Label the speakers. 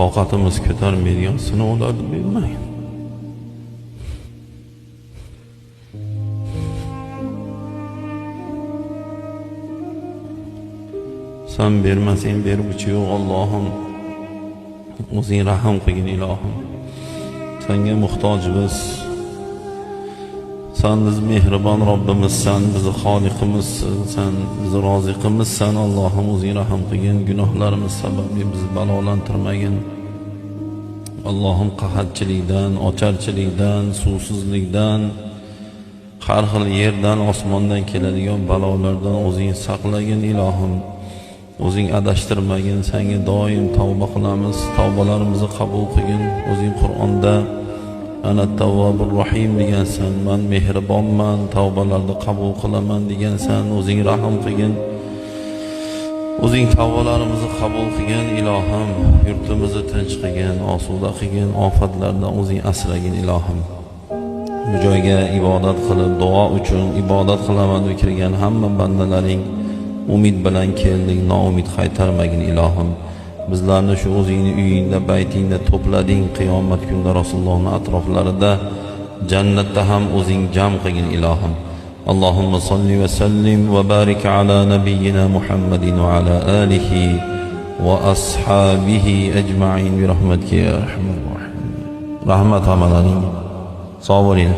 Speaker 1: toqatimiz ko'tarmaydigan sinovlarni bermagin. Sen bermasang beruvchi yo'q Allohim. O'zing rahim qilgin ilohim. Senga muhtojmiz. Sen biz mehribon Robbimizsan, bizni xoliqimizsan, sen bizni roziqimizsan. Allohim o'zing rahim qilgin, gunohlarimiz sababli bizni balolantirmagin. Allohim qahatchilikdan, ocharchilikdan, suvsizlikdan, har xil yerdan, osmondan keladigan balolardan o'zing saqlagin ilohim. O'zing adashtirmagin, senga doim tavba qilamiz. Tavbalarimizni qabul qilgin. O'zing Qur'onda ana tavvobur rohim degansan, men mehribonman, tavbalarni qabul qilaman degansan. O'zing rahim qilgin. O'zing tavbalarimizni qabul qilgin ilohim. Yurtimizni tinch qilgin, osuda qilgin, ofatlardan o'zing asragin ilohim. Bu joyga ibodat qilib, duo uchun ibodat qilaman deb kirgan hamma bandalaring umid bilan keldik, noumid qaytarmagin ilohim. Bizlarni shu o'zingni uyingda, baytingda to'plading, qiyomat kunida Rasulullohning atroflarida, jannatda ham o'zing jam qilgin ilohim. Allohumma salli va sallim va barik ala nabiyyina Muhammadin va ala alihi va ashabihi ajma'in bi rahmatika ya arhamar rohim. Rahmat hamalaring. Sog' bo'ling.